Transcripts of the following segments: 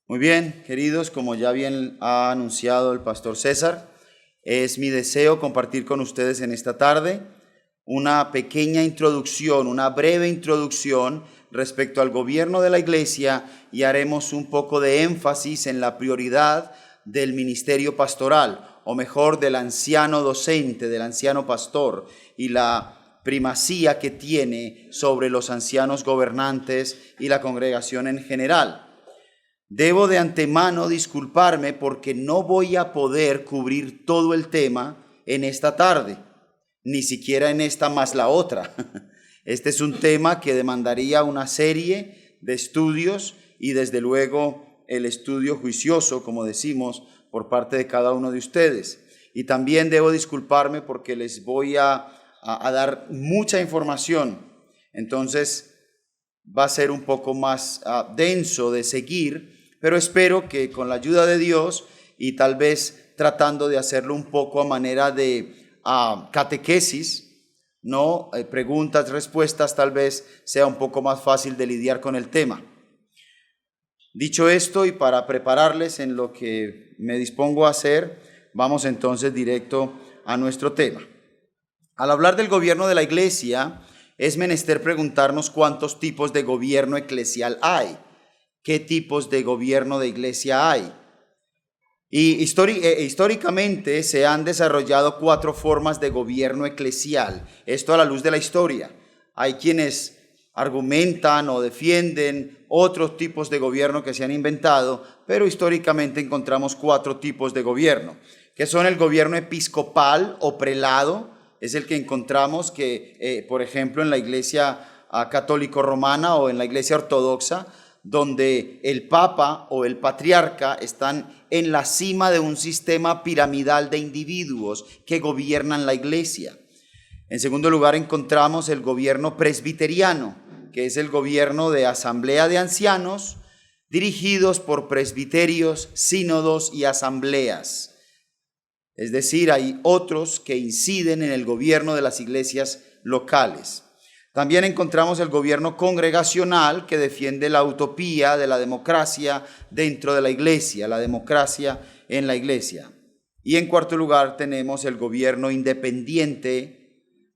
Muy bien, queridos, como ya bien ha anunciado el pastor César, es mi deseo compartir con ustedes en esta tarde una pequeña introducción, una breve introducción respecto al gobierno de la iglesia, y haremos un poco de énfasis en la prioridad del ministerio pastoral, o mejor, del anciano docente, del anciano pastor, y la primacía que tiene sobre los ancianos gobernantes y la congregación en general. Debo de antemano disculparme porque no voy a poder cubrir todo el tema en esta tarde, ni siquiera en esta más la otra. Este es un tema que demandaría una serie de estudios y desde luego el estudio juicioso, como decimos, por parte de cada uno de ustedes. Y también debo disculparme porque les voy a dar mucha información. Entonces va a ser un poco más denso de seguir, pero espero que con la ayuda de Dios y tal vez tratando de hacerlo un poco a manera de catequesis, ¿no? Preguntas, respuestas, tal vez sea un poco más fácil de lidiar con el tema. Dicho esto, y para prepararles en lo que me dispongo a hacer, vamos entonces directo a nuestro tema. Al hablar del gobierno de la iglesia, es menester preguntarnos cuántos tipos de gobierno eclesial hay. ¿Qué tipos de gobierno de iglesia hay? Y históricamente se han desarrollado 4 formas de gobierno eclesial. Esto a la luz de la historia. Hay quienes argumentan o defienden otros tipos de gobierno que se han inventado, pero históricamente encontramos 4 tipos de gobierno, que son el gobierno episcopal o prelado. Es el que encontramos que, por ejemplo, en la iglesia católico romana o en la iglesia ortodoxa, donde el papa o el patriarca están en la cima de un sistema piramidal de individuos que gobiernan la iglesia. En segundo lugar, encontramos el gobierno presbiteriano, que es el gobierno de asamblea de ancianos dirigidos por presbiterios, sínodos y asambleas. Es decir, hay otros que inciden en el gobierno de las iglesias locales. También encontramos el gobierno congregacional, que defiende la utopía de la democracia dentro de la iglesia, la democracia en la iglesia. Y en cuarto lugar tenemos el gobierno independiente,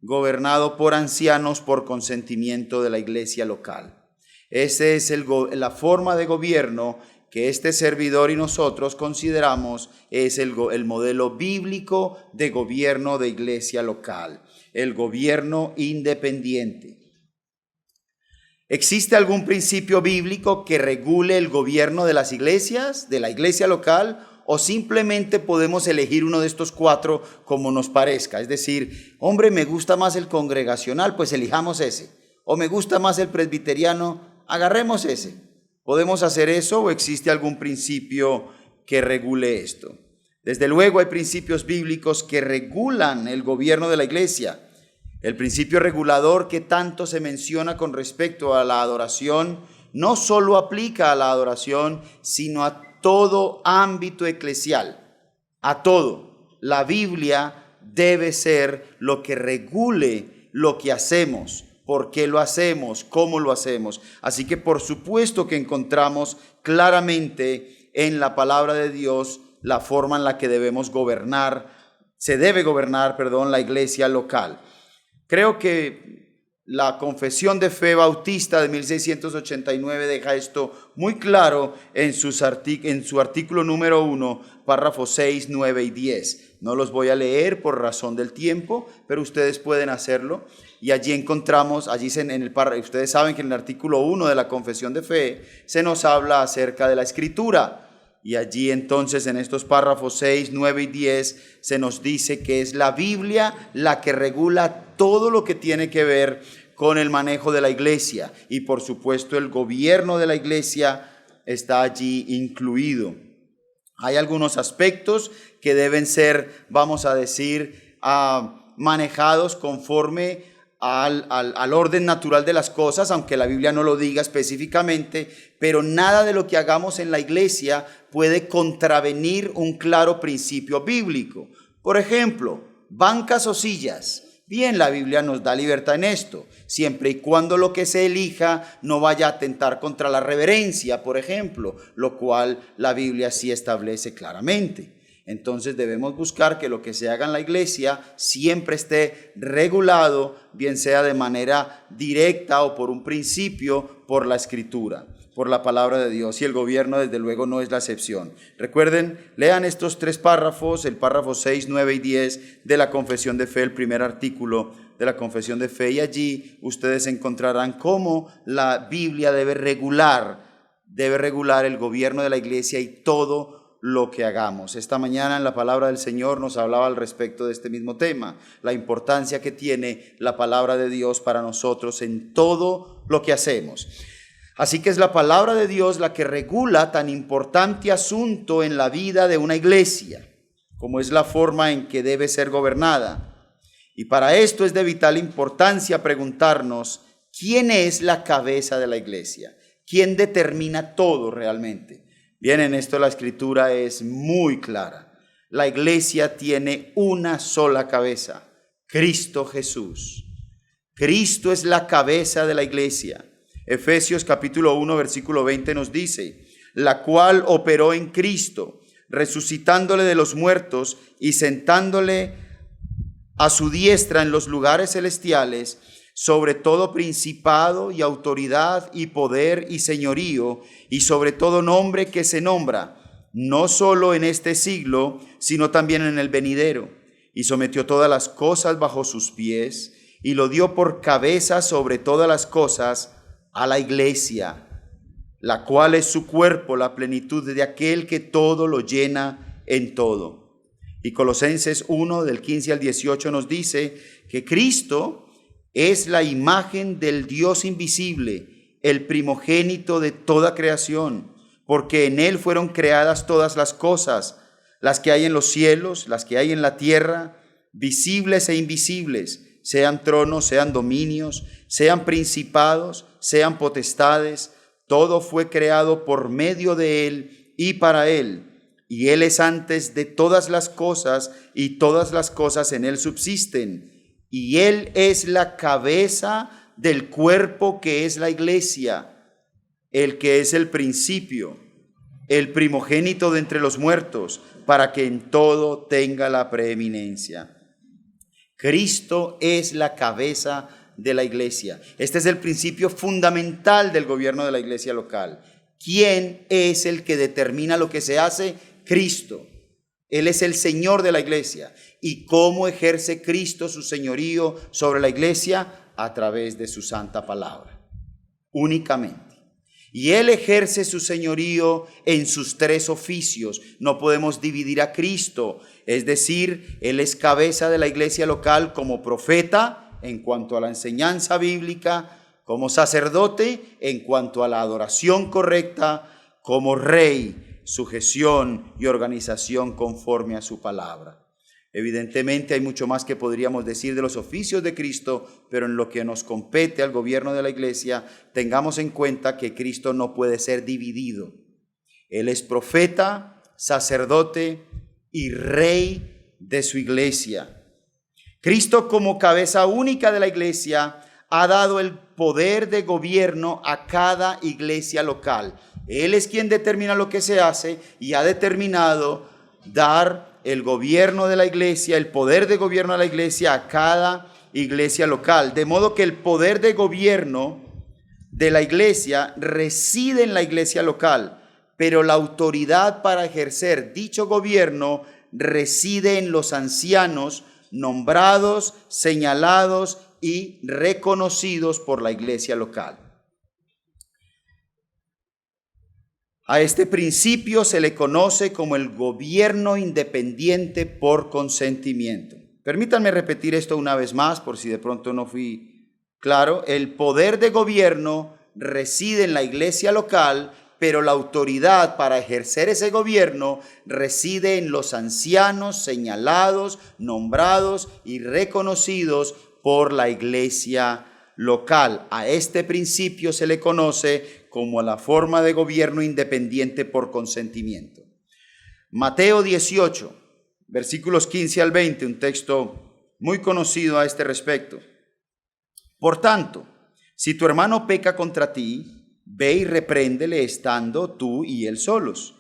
gobernado por ancianos por consentimiento de la iglesia local. Esa es la forma de gobierno que este servidor y nosotros consideramos es el modelo bíblico de gobierno de iglesia local. El gobierno independiente. ¿Existe algún principio bíblico que regule el gobierno de las iglesias, de la iglesia local, o simplemente podemos elegir uno de estos 4 como nos parezca? Es decir, hombre, me gusta más el congregacional, pues elijamos ese. O me gusta más el presbiteriano, agarremos ese. ¿Podemos hacer eso o existe algún principio que regule esto? Desde luego hay principios bíblicos que regulan el gobierno de la iglesia. El principio regulador que tanto se menciona con respecto a la adoración no solo aplica a la adoración, sino a todo ámbito eclesial, a todo. La Biblia debe ser lo que regule lo que hacemos, por qué lo hacemos, cómo lo hacemos. Así que por supuesto que encontramos claramente en la palabra de Dios la forma en la que debemos gobernar, la iglesia local. Creo que la Confesión de Fe Bautista de 1689 deja esto muy claro en su artículo número 1, párrafos 6, 9 y 10. No los voy a leer por razón del tiempo, pero ustedes pueden hacerlo. Y allí encontramos, ustedes saben que en el artículo 1 de la Confesión de Fe se nos habla acerca de la Escritura. Y allí entonces en estos párrafos 6, 9 y 10 se nos dice que es la Biblia la que regula todo lo que tiene que ver con el manejo de la iglesia. Y por supuesto el gobierno de la iglesia está allí incluido. Hay algunos aspectos que deben ser, vamos a decir, manejados conforme al orden natural de las cosas, aunque la Biblia no lo diga específicamente, pero nada de lo que hagamos en la iglesia puede contravenir un claro principio bíblico. Por ejemplo, bancas o sillas Bien, la Biblia nos da libertad en esto, siempre y cuando lo que se elija no vaya a atentar contra la reverencia, por ejemplo, lo cual la Biblia sí establece claramente. Entonces debemos buscar que lo que se haga en la iglesia siempre esté regulado, bien sea de manera directa o por un principio, por la Escritura, por la palabra de Dios, y el gobierno desde luego no es la excepción. Recuerden, lean estos 3 párrafos, el párrafo 6, 9 y 10 de la Confesión de Fe, el primer artículo de la Confesión de Fe, y allí ustedes encontrarán cómo la Biblia debe regular el gobierno de la iglesia y todo lo que hagamos. Esta mañana en la palabra del Señor nos hablaba al respecto de este mismo tema, la importancia que tiene la palabra de Dios para nosotros en todo lo que hacemos. Así que es la palabra de Dios la que regula tan importante asunto en la vida de una iglesia, como es la forma en que debe ser gobernada. Y para esto es de vital importancia preguntarnos, ¿quién es la cabeza de la iglesia? ¿Quién determina todo realmente? Bien, en esto la Escritura es muy clara. La iglesia tiene una sola cabeza, Cristo Jesús. Cristo es la cabeza de la iglesia. Efesios capítulo 1, versículo 20 nos dice, la cual operó en Cristo, resucitándole de los muertos y sentándole a su diestra en los lugares celestiales, sobre todo principado y autoridad y poder y señorío, y sobre todo nombre que se nombra, no solo en este siglo, sino también en el venidero. Y sometió todas las cosas bajo sus pies, y lo dio por cabeza sobre todas las cosas a la iglesia, la cual es su cuerpo, la plenitud de aquel que todo lo llena en todo. Y Colosenses 1, del 15 al 18 nos dice que Cristo es la imagen del Dios invisible, el primogénito de toda creación, porque en Él fueron creadas todas las cosas, las que hay en los cielos, las que hay en la tierra, visibles e invisibles, sean tronos, sean dominios, sean principados, sean potestades, todo fue creado por medio de Él y para Él. Y Él es antes de todas las cosas, y todas las cosas en Él subsisten. Y Él es la cabeza del cuerpo que es la iglesia, el que es el principio, el primogénito de entre los muertos, para que en todo tenga la preeminencia. Cristo es la cabeza de la iglesia. Este es el principio fundamental del gobierno de la iglesia local. ¿Quién es el que determina lo que se hace? Cristo. Él es el Señor de la iglesia. ¿Y cómo ejerce Cristo su señorío sobre la iglesia? A través de su santa palabra, únicamente. Y Él ejerce su señorío en sus 3 oficios. No podemos dividir a Cristo. Es decir, Él es cabeza de la iglesia local como profeta en cuanto a la enseñanza bíblica, como sacerdote en cuanto a la adoración correcta, como rey, sujeción y organización conforme a su palabra. Evidentemente hay mucho más que podríamos decir de los oficios de Cristo, pero en lo que nos compete al gobierno de la iglesia, tengamos en cuenta que Cristo no puede ser dividido. Él es profeta, sacerdote y rey de su iglesia. Cristo, como cabeza única de la iglesia, ha dado el poder de gobierno a cada iglesia local. Él es quien determina lo que se hace y ha determinado dar el gobierno de la iglesia, el poder de gobierno de la iglesia a cada iglesia local. De modo que el poder de gobierno de la iglesia reside en la iglesia local, pero la autoridad para ejercer dicho gobierno reside en los ancianos nombrados, señalados y reconocidos por la iglesia local. A este principio se le conoce como el gobierno independiente por consentimiento. Permítanme repetir esto una vez más por si de pronto no fui claro. El poder de gobierno reside en la iglesia local, pero la autoridad para ejercer ese gobierno reside en los ancianos señalados, nombrados y reconocidos por la iglesia local. A este principio se le conoce como la forma de gobierno independiente por consentimiento. Mateo 18, versículos 15 al 20, un texto muy conocido a este respecto. Por tanto, si tu hermano peca contra ti, ve y repréndele estando tú y él solos.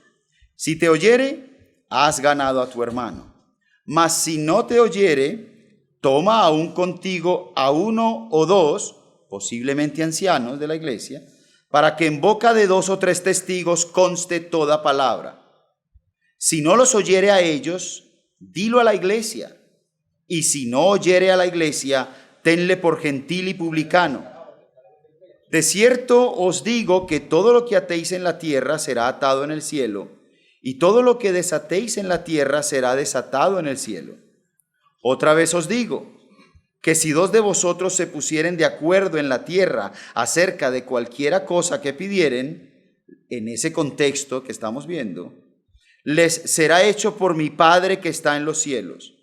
Si te oyere, has ganado a tu hermano. Mas si no te oyere, toma aún contigo a uno o dos, posiblemente ancianos de la iglesia, para que en boca de 2 o 3 testigos conste toda palabra. Si no los oyere a ellos, dilo a la iglesia. Y si no oyere a la iglesia, tenle por gentil y publicano. De cierto os digo que todo lo que atéis en la tierra será atado en el cielo, y todo lo que desatéis en la tierra será desatado en el cielo. Otra vez os digo, que si 2 de vosotros se pusieren de acuerdo en la tierra acerca de cualquiera cosa que pidieren, en ese contexto que estamos viendo, les será hecho por mi Padre que está en los cielos.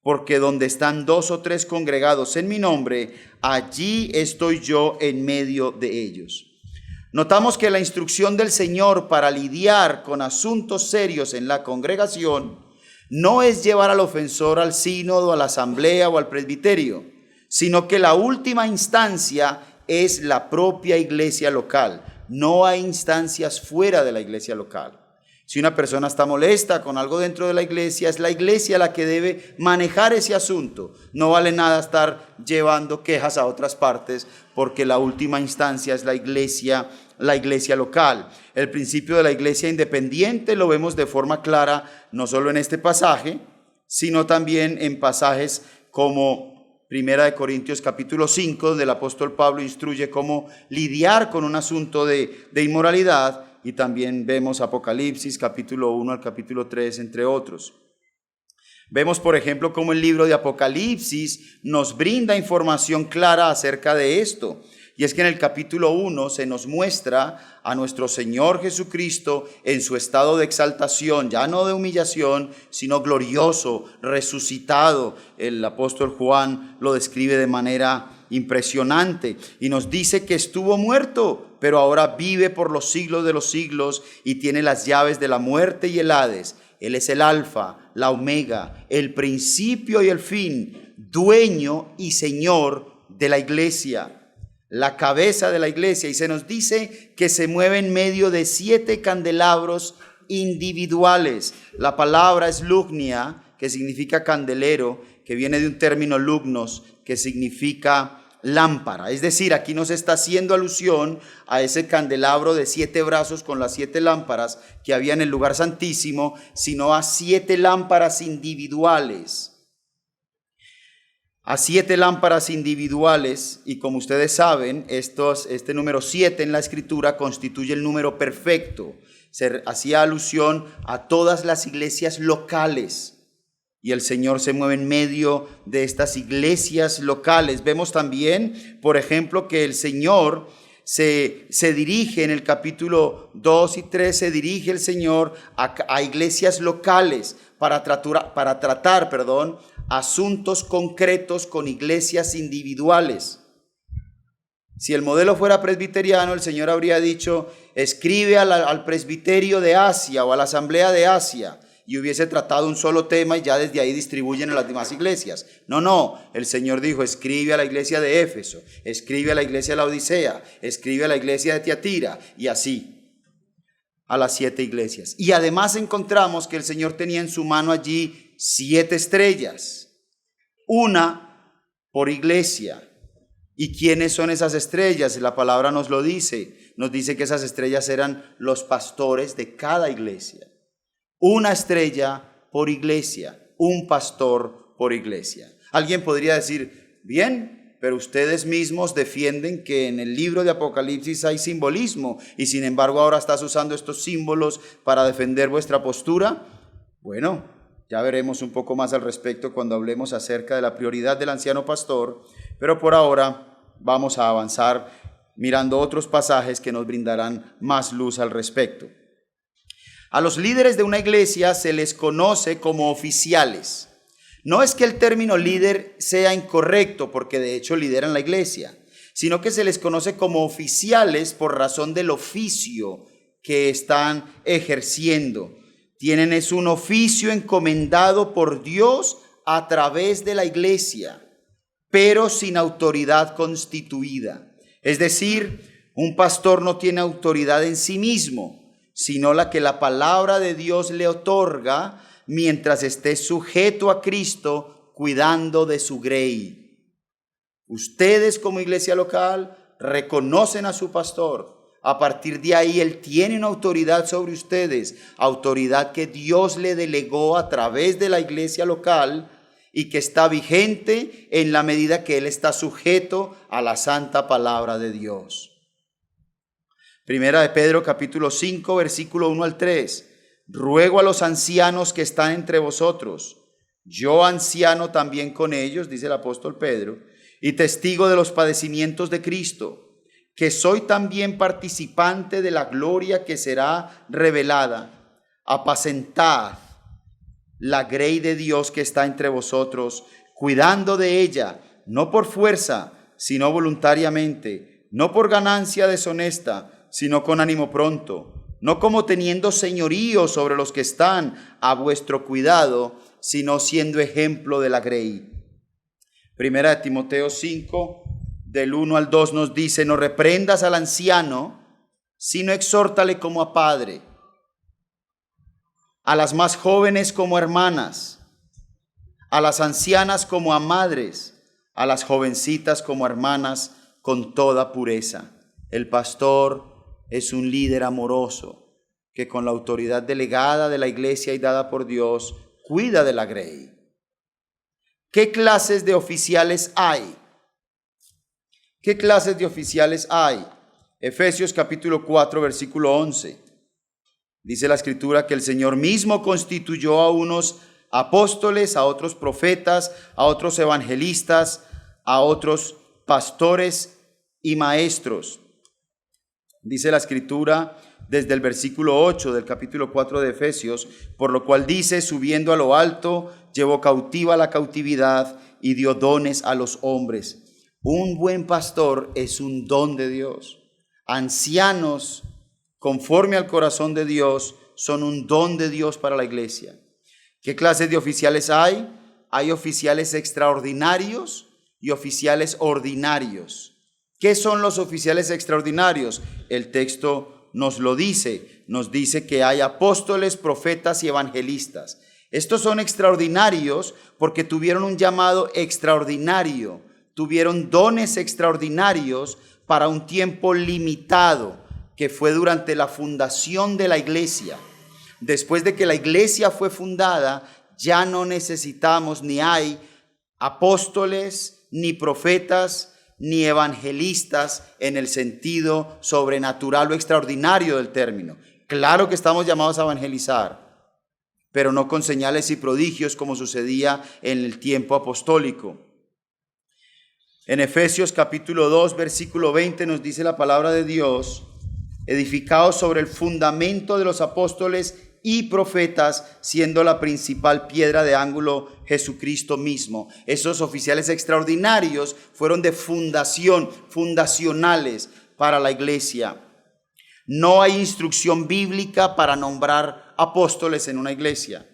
Porque donde están 2 o 3 congregados en mi nombre, allí estoy yo en medio de ellos. Notamos que la instrucción del Señor para lidiar con asuntos serios en la congregación no es llevar al ofensor al sínodo, a la asamblea o al presbiterio, sino que la última instancia es la propia iglesia local. No hay instancias fuera de la iglesia local. Si una persona está molesta con algo dentro de la iglesia, es la iglesia la que debe manejar ese asunto. No vale nada estar llevando quejas a otras partes, porque la última instancia es la iglesia local. El principio de la iglesia independiente lo vemos de forma clara, no solo en este pasaje, sino también en pasajes como 1 Corintios capítulo 5, donde el apóstol Pablo instruye cómo lidiar con un asunto de inmoralidad. Y también vemos Apocalipsis, capítulo 1 al capítulo 3, entre otros. Vemos, por ejemplo, cómo el libro de Apocalipsis nos brinda información clara acerca de esto. Y es que en el capítulo 1 se nos muestra a nuestro Señor Jesucristo en su estado de exaltación, ya no de humillación, sino glorioso, resucitado. El apóstol Juan lo describe de manera impresionante y nos dice que estuvo muerto, pero ahora vive por los siglos de los siglos y tiene las llaves de la muerte y el Hades. Él es el alfa, la omega, el principio y el fin, dueño y señor de la iglesia, la cabeza de la iglesia. Y se nos dice que se mueve en medio de 7 candelabros individuales. La palabra es lugnia, que significa candelero, que viene de un término lugnos, que significa lámpara. Es decir, aquí no se está haciendo alusión a ese candelabro de 7 brazos con las 7 lámparas que había en el lugar santísimo, sino a 7 lámparas individuales. A 7 lámparas individuales, y como ustedes saben, este número 7 en la Escritura constituye el número perfecto. Se hacía alusión a todas las iglesias locales. Y el Señor se mueve en medio de estas iglesias locales. Vemos también, por ejemplo, que el Señor se dirige en el capítulo 2 y 3, se dirige el Señor a iglesias locales para tratar asuntos concretos con iglesias individuales. Si el modelo fuera presbiteriano, el Señor habría dicho, escribe al presbiterio de Asia o a la asamblea de Asia, y hubiese tratado un solo tema y ya desde ahí distribuyen a las demás iglesias. No, el Señor dijo, escribe a la iglesia de Éfeso, escribe a la iglesia de la Odisea, escribe a la iglesia de Tiatira, y así a las 7 iglesias. Y además encontramos que el Señor tenía en su mano allí 7 estrellas, una por iglesia. ¿Y quiénes son esas estrellas? La palabra nos lo dice, nos dice que esas estrellas eran los pastores de cada iglesia. Una estrella por iglesia, un pastor por iglesia. Alguien podría decir, bien, pero ustedes mismos defienden que en el libro de Apocalipsis hay simbolismo y sin embargo ahora estás usando estos símbolos para defender vuestra postura. Bueno, ya veremos un poco más al respecto cuando hablemos acerca de la prioridad del anciano pastor, pero por ahora vamos a avanzar mirando otros pasajes que nos brindarán más luz al respecto. A los líderes de una iglesia se les conoce como oficiales. No es que el término líder sea incorrecto, porque de hecho lideran la iglesia, sino que se les conoce como oficiales por razón del oficio que están ejerciendo. Es un oficio encomendado por Dios a través de la iglesia, pero sin autoridad constituida. Es decir, un pastor no tiene autoridad en sí mismo, sino la que la palabra de Dios le otorga mientras esté sujeto a Cristo, cuidando de su grey. Ustedes como iglesia local reconocen a su pastor. A partir de ahí él tiene una autoridad sobre ustedes, autoridad que Dios le delegó a través de la iglesia local y que está vigente en la medida que él está sujeto a la santa palabra de Dios. Primera de Pedro capítulo 5 versículo 1 al 3. Ruego a los ancianos que están entre vosotros, yo anciano también con ellos, dice el apóstol Pedro, y testigo de los padecimientos de Cristo, que soy también participante de la gloria que será revelada. Apacentad la grey de Dios que está entre vosotros, cuidando de ella, no por fuerza, sino voluntariamente, no por ganancia deshonesta, sino con ánimo pronto, no como teniendo señorío sobre los que están a vuestro cuidado, sino siendo ejemplo de la grey. Primera de Timoteo 5, del 1 al 2 nos dice: no reprendas al anciano, sino exhórtale como a padre, a las más jóvenes como hermanas, a las ancianas como a madres, a las jovencitas como hermanas, con toda pureza. El pastor es un líder amoroso que con la autoridad delegada de la iglesia y dada por Dios, cuida de la grey. ¿Qué clases de oficiales hay? ¿Qué clases de oficiales hay? Efesios capítulo 4, versículo 11. Dice la Escritura que el Señor mismo constituyó a unos apóstoles, a otros profetas, a otros evangelistas, a otros pastores y maestros. Dice la Escritura desde el versículo 8 del capítulo 4 de Efesios, por lo cual dice: subiendo a lo alto, llevó cautiva la cautividad y dio dones a los hombres. Un buen pastor es un don de Dios. Ancianos, conforme al corazón de Dios, son un don de Dios para la iglesia. ¿Qué clases de oficiales hay? Hay oficiales extraordinarios y oficiales ordinarios. ¿Qué son los oficiales extraordinarios? El texto nos lo dice. Nos dice que hay apóstoles, profetas y evangelistas. Estos son extraordinarios porque tuvieron un llamado extraordinario. Tuvieron dones extraordinarios para un tiempo limitado, que fue durante la fundación de la iglesia. Después de que la iglesia fue fundada, ya no necesitamos ni hay apóstoles, ni profetas, ni evangelistas en el sentido sobrenatural o extraordinario del término. Claro que estamos llamados a evangelizar, pero no con señales y prodigios como sucedía en el tiempo apostólico. En Efesios capítulo 2, versículo 20 nos dice la palabra de Dios: edificados sobre el fundamento de los apóstoles y profetas, siendo la principal piedra de ángulo Jesucristo mismo. Esos oficiales extraordinarios fueron de fundación, fundacionales para la iglesia. No hay instrucción bíblica para nombrar apóstoles en una iglesia.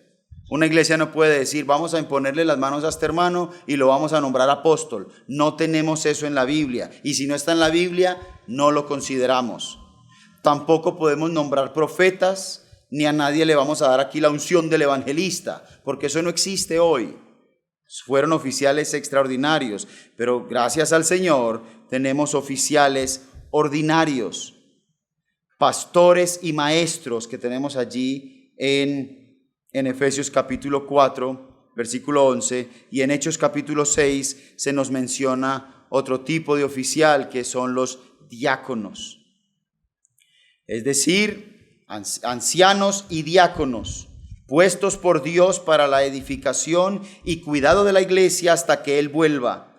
Una iglesia no puede decir: vamos a imponerle las manos a este hermano y lo vamos a nombrar apóstol. No tenemos eso en la Biblia. Y si no está en la Biblia, no lo consideramos. Tampoco podemos nombrar profetas, ni a nadie le vamos a dar aquí la unción del evangelista, porque eso no existe hoy. Fueron oficiales extraordinarios, pero gracias al Señor tenemos oficiales ordinarios, pastores y maestros que tenemos allí en Efesios capítulo 4, versículo 11, y en Hechos capítulo 6 se nos menciona otro tipo de oficial, que son los diáconos. Es decir, ancianos y diáconos, puestos por Dios para la edificación y cuidado de la iglesia hasta que Él vuelva.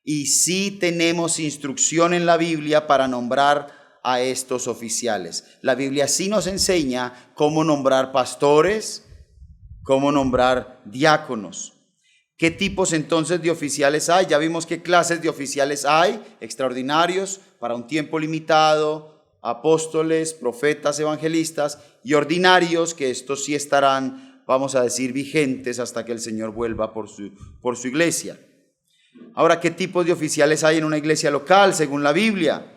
Y sí tenemos instrucción en la Biblia para nombrar a estos oficiales. La Biblia sí nos enseña cómo nombrar pastores, cómo nombrar diáconos. ¿Qué tipos entonces de oficiales hay? Ya vimos qué clases de oficiales hay: extraordinarios, para un tiempo limitado, apóstoles, profetas, evangelistas, y ordinarios, que estos sí estarán vamos a decir, vigentes hasta que el Señor vuelva por su iglesia. Ahora, ¿qué tipos de oficiales hay en una iglesia local según la Biblia?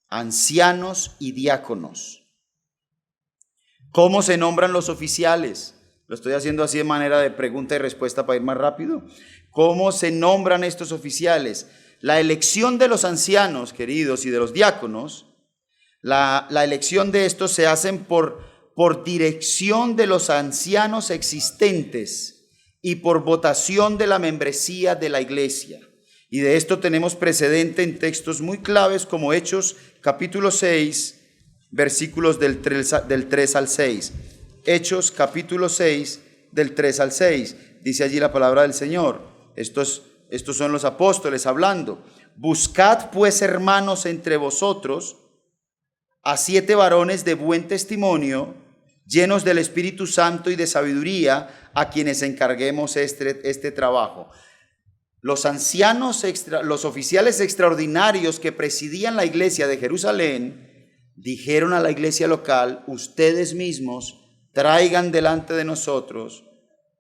Ancianos y diáconos. ¿Cómo se nombran los oficiales? Lo estoy haciendo así de manera de pregunta y respuesta para ir más rápido. ¿Cómo se nombran estos oficiales? La elección de los ancianos, queridos, y de los diáconos, la elección de estos se hacen por dirección de los ancianos existentes y por votación de la membresía de la iglesia. Y de esto tenemos precedente en textos muy claves como Hechos capítulo 6, versículos del 3 al 6. Hechos capítulo 6, del 3 al 6. Dice allí la palabra del Señor. Estos son los apóstoles hablando. Buscad pues, hermanos, entre vosotros a 7 varones de buen testimonio, llenos del Espíritu Santo y de sabiduría, a quienes encarguemos este trabajo. Los ancianos, los oficiales extraordinarios que presidían la iglesia de Jerusalén, dijeron a la iglesia local: ustedes mismos traigan delante de nosotros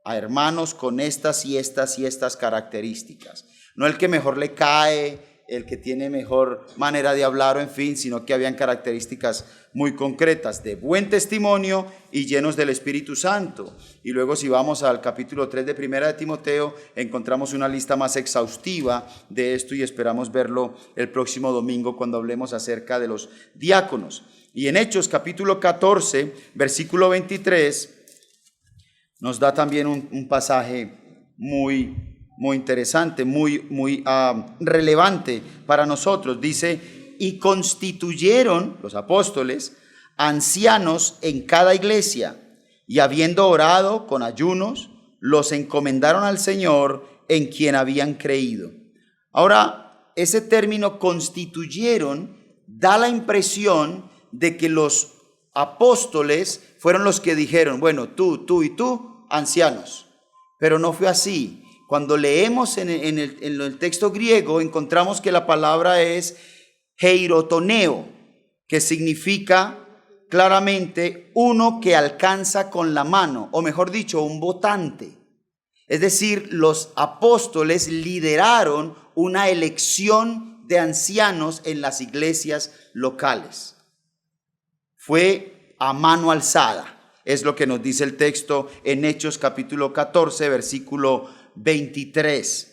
a hermanos con estas y estas y estas características. No el que mejor le cae, el que tiene mejor manera de hablar o en fin, sino que habían características muy concretas, de buen testimonio y llenos del Espíritu Santo. Y luego, si vamos al capítulo 3 de Primera de Timoteo, encontramos una lista más exhaustiva de esto y esperamos verlo el próximo domingo cuando hablemos acerca de los diáconos. Y en Hechos capítulo 14, versículo 23, nos da también un pasaje muy interesante, muy relevante para nosotros. Dice: y constituyeron los apóstoles ancianos en cada iglesia, y habiendo orado con ayunos, los encomendaron al Señor en quien habían creído. Ahora, ese término constituyeron da la impresión de que los apóstoles fueron los que dijeron: bueno, tú y tú, ancianos. Pero no fue así. Cuando leemos en el texto griego, encontramos que la palabra es heirotoneo, que significa claramente uno que alcanza con la mano, o mejor dicho, un votante. Es decir, los apóstoles lideraron una elección de ancianos en las iglesias locales. Fue a mano alzada, es lo que nos dice el texto en Hechos capítulo 14, versículo 23.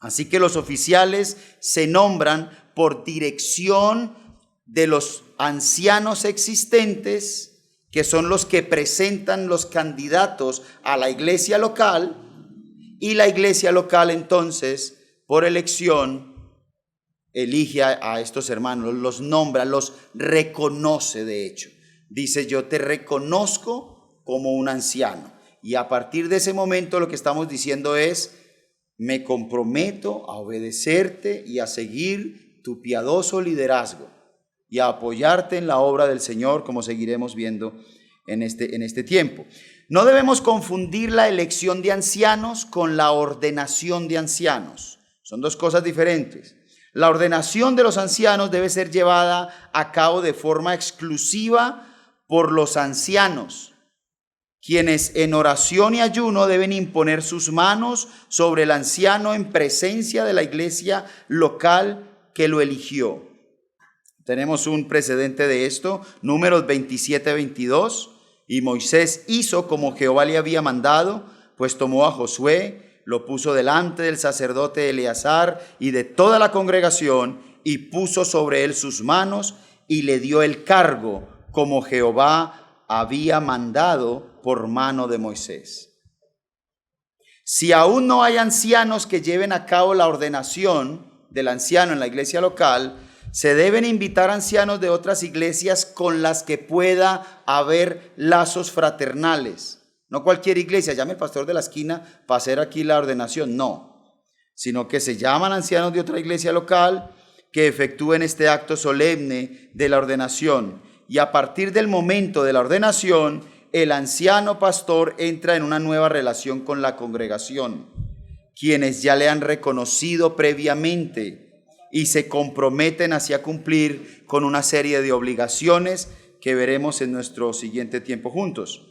Así que los oficiales se nombran por dirección de los ancianos existentes, que son los que presentan los candidatos a la iglesia local, y la iglesia local entonces, por elección, elige a estos hermanos, los nombra, los reconoce. De hecho, dice: yo te reconozco como un anciano. Y a partir de ese momento lo que estamos diciendo es: me comprometo a obedecerte y a seguir tu piadoso liderazgo y a apoyarte en la obra del Señor, como seguiremos viendo en este tiempo. No debemos confundir la elección de ancianos con la ordenación de ancianos. Son dos cosas diferentes. La ordenación de los ancianos debe ser llevada a cabo de forma exclusiva por los ancianos, quienes en oración y ayuno deben imponer sus manos sobre el anciano en presencia de la iglesia local que lo eligió. Tenemos un precedente de esto, Números 27-22. Y Moisés hizo como Jehová le había mandado, pues tomó a Josué, lo puso delante del sacerdote Eleazar y de toda la congregación, y puso sobre él sus manos y le dio el cargo como Jehová había mandado por mano de Moisés. Si aún no hay ancianos que lleven a cabo la ordenación del anciano en la iglesia local, se deben invitar ancianos de otras iglesias con las que pueda haber lazos fraternales. No cualquier iglesia, llame al pastor de la esquina para hacer aquí la ordenación, no. Sino que se llaman ancianos de otra iglesia local que efectúen este acto solemne de la ordenación. Y a partir del momento de la ordenación, el anciano pastor entra en una nueva relación con la congregación, quienes ya le han reconocido previamente y se comprometen hacia cumplir con una serie de obligaciones que veremos en nuestro siguiente tiempo juntos.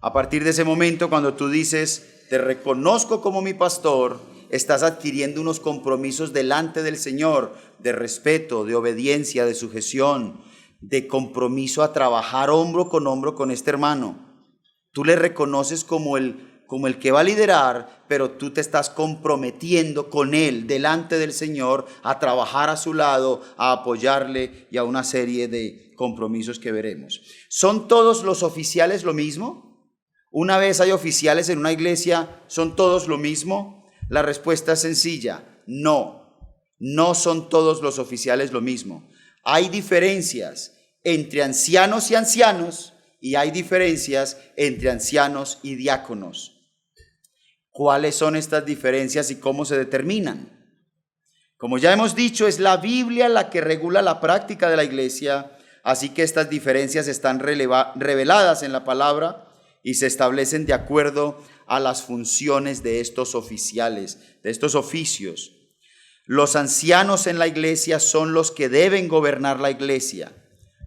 A partir de ese momento, cuando tú dices, te reconozco como mi pastor, estás adquiriendo unos compromisos delante del Señor de respeto, de obediencia, de sujeción, de compromiso a trabajar hombro con este hermano. Tú le reconoces como el que va a liderar, pero tú te estás comprometiendo con él delante del Señor a trabajar a su lado, a apoyarle y a una serie de compromisos que veremos. ¿Son todos los oficiales lo mismo? Una vez hay oficiales en una iglesia, ¿son todos lo mismo? La respuesta es sencilla, no son todos los oficiales lo mismo. Hay diferencias entre ancianos y ancianos y hay diferencias entre ancianos y diáconos. ¿Cuáles son estas diferencias y cómo se determinan? Como ya hemos dicho, es la Biblia la que regula la práctica de la iglesia, así que estas diferencias están reveladas en la palabra y se establecen de acuerdo a las funciones de estos oficiales, de estos oficios. Los ancianos en la iglesia son los que deben gobernar la iglesia.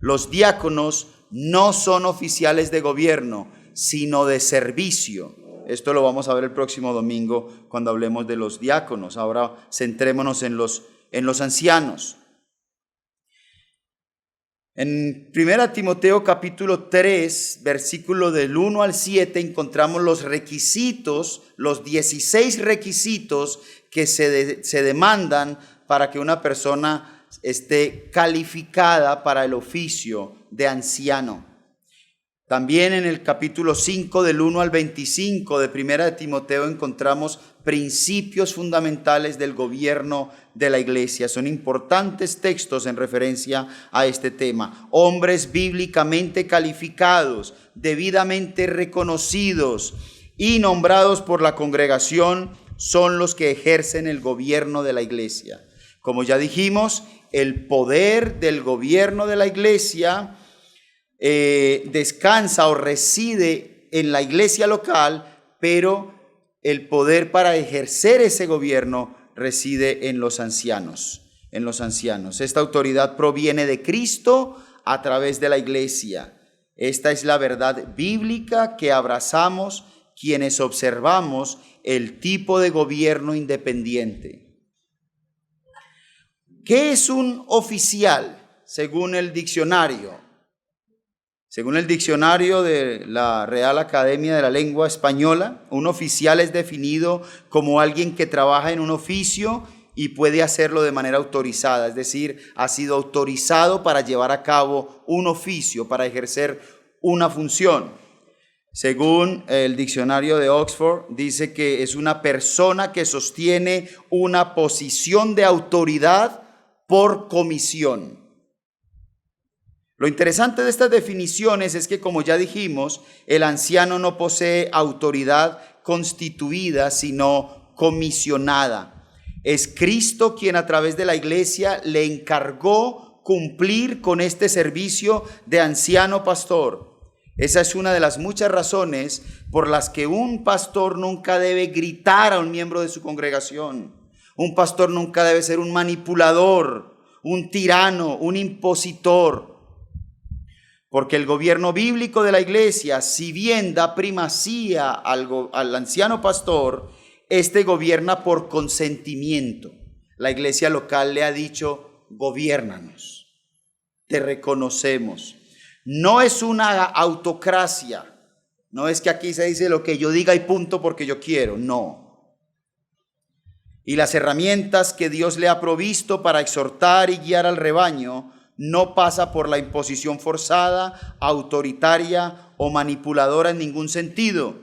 Los diáconos no son oficiales de gobierno, sino de servicio. Esto lo vamos a ver el próximo domingo cuando hablemos de los diáconos. Ahora centrémonos en los ancianos. En 1 Timoteo capítulo 3, versículo del 1 al 7, encontramos los requisitos, los 16 requisitos que se demandan para que una persona esté calificada para el oficio de anciano. También en el capítulo 5 del 1 al 25 de 1 Timoteo encontramos principios fundamentales del gobierno de la iglesia. Son importantes textos en referencia a este tema. Hombres bíblicamente calificados, debidamente reconocidos y nombrados por la congregación son los que ejercen el gobierno de la iglesia. Como ya dijimos, el poder del gobierno de la iglesia descansa o reside en la iglesia local, pero el poder para ejercer ese gobierno reside en los ancianos. Esta autoridad proviene de Cristo a través de la iglesia. Esta es la verdad bíblica que abrazamos quienes observamos el tipo de gobierno independiente. ¿Qué es un oficial según el diccionario? Según el diccionario de la Real Academia de la Lengua Española, un oficial es definido como alguien que trabaja en un oficio y puede hacerlo de manera autorizada, es decir, ha sido autorizado para llevar a cabo un oficio, para ejercer una función. Según el diccionario de Oxford, dice que es una persona que sostiene una posición de autoridad por comisión. Lo interesante de estas definiciones es que, como ya dijimos, el anciano no posee autoridad constituida, sino comisionada. Es Cristo quien a través de la iglesia le encargó cumplir con este servicio de anciano pastor. Esa es una de las muchas razones por las que un pastor nunca debe gritar a un miembro de su congregación. Un pastor nunca debe ser un manipulador, un tirano, un impositor. Porque el gobierno bíblico de la iglesia, si bien da primacía al anciano pastor, este gobierna por consentimiento. La iglesia local le ha dicho, gobiérnanos, te reconocemos. No es una autocracia, no es que aquí se dice lo que yo diga y punto porque yo quiero, no. Y las herramientas que Dios le ha provisto para exhortar y guiar al rebaño no pasa por la imposición forzada, autoritaria o manipuladora en ningún sentido,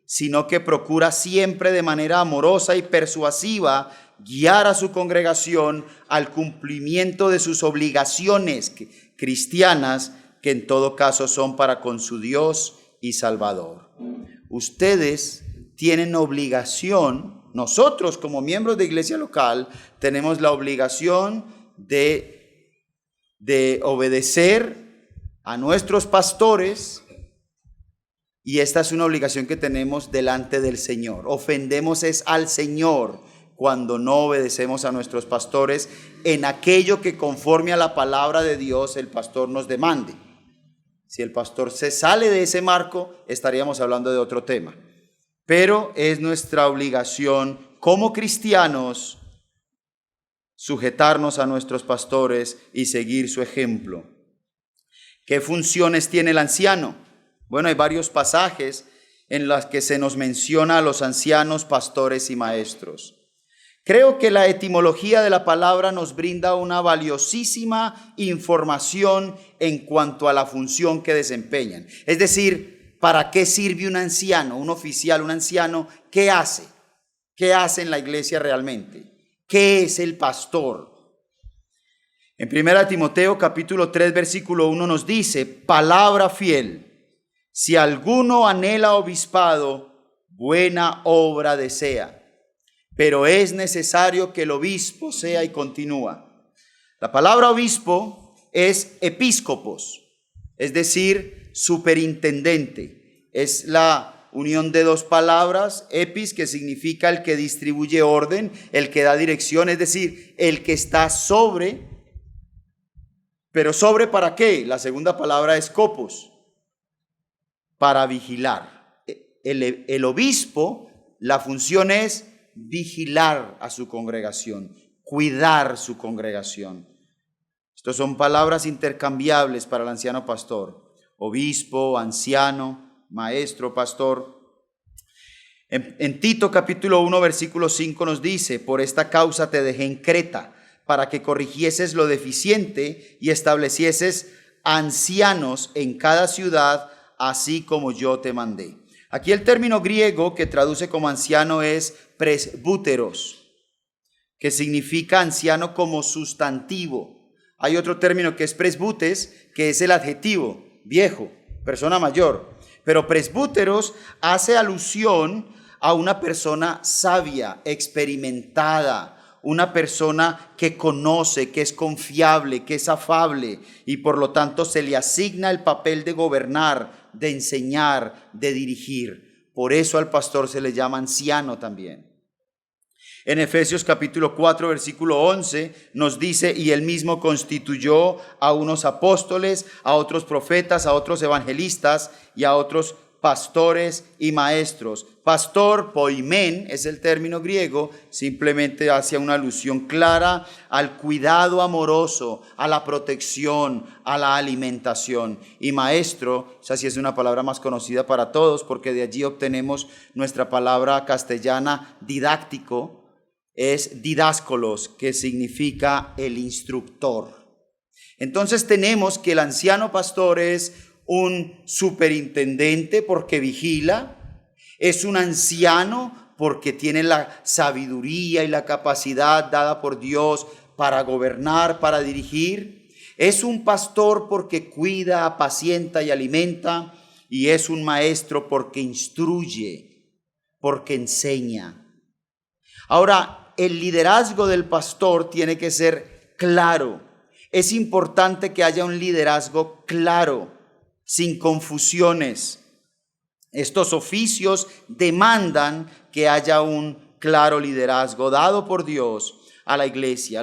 sino que procura siempre de manera amorosa y persuasiva guiar a su congregación al cumplimiento de sus obligaciones cristianas, que en todo caso son para con su Dios y Salvador. Ustedes tienen obligación, nosotros como miembros de iglesia local, tenemos la obligación de obedecer a nuestros pastores, y esta es una obligación que tenemos delante del Señor. Ofendemos es al Señor cuando no obedecemos a nuestros pastores en aquello que conforme a la palabra de Dios el pastor nos demande. Si el pastor se sale de ese marco, estaríamos hablando de otro tema. Pero es nuestra obligación como cristianos sujetarnos a nuestros pastores y seguir su ejemplo. ¿Qué funciones tiene el anciano? Bueno, hay varios pasajes en los que se nos menciona a los ancianos, pastores y maestros. Creo que la etimología de la palabra nos brinda una valiosísima información en cuanto a la función que desempeñan. Es decir, ¿para qué sirve un anciano, un oficial, un anciano? ¿Qué hace? ¿Qué hace en la iglesia realmente? ¿Qué es el pastor? En 1 Timoteo capítulo 3 versículo 1 nos dice, palabra fiel, si alguno anhela obispado, buena obra desea. Pero es necesario que el obispo sea, y continúa. La palabra obispo es episcopos, es decir, superintendente. Es la unión de dos palabras, epis, que significa el que distribuye orden, el que da dirección, es decir, el que está sobre. ¿Pero sobre para qué? La segunda palabra es copos, para vigilar. El obispo, la función es vigilar a su congregación, cuidar su congregación. Estas son palabras intercambiables para el anciano pastor. Obispo, anciano, maestro, pastor. En Tito capítulo 1 versículo 5 nos dice, por esta causa te dejé en Creta, para que corrigieses lo deficiente y establecieses ancianos en cada ciudad, así como yo te mandé. Aquí el término griego que traduce como anciano es presbúteros, que significa anciano como sustantivo. Hay otro término que es presbutes, que es el adjetivo, viejo, persona mayor. Pero presbúteros hace alusión a una persona sabia, experimentada, una persona que conoce, que es confiable, que es afable y por lo tanto se le asigna el papel de gobernar, de enseñar, de dirigir. Por eso al pastor se le llama anciano también. En Efesios capítulo 4 versículo 11 nos dice, y él mismo constituyó a unos apóstoles, a otros profetas, a otros evangelistas y a otros pastores y maestros. Pastor, poimen, es el término griego, simplemente hace una alusión clara al cuidado amoroso, a la protección, a la alimentación. Y maestro, esa sí es una palabra más conocida para todos, porque de allí obtenemos nuestra palabra castellana didáctico, es didáscolos, que significa el instructor. Entonces tenemos que el anciano pastor es un superintendente porque vigila, es un anciano porque tiene la sabiduría y la capacidad dada por Dios para gobernar, para dirigir, es un pastor porque cuida, apacienta y alimenta, y es un maestro porque instruye, porque enseña. Ahora, el liderazgo del pastor tiene que ser claro. Es importante que haya un liderazgo claro, sin confusiones. Estos oficios demandan que haya un claro liderazgo dado por Dios a la iglesia.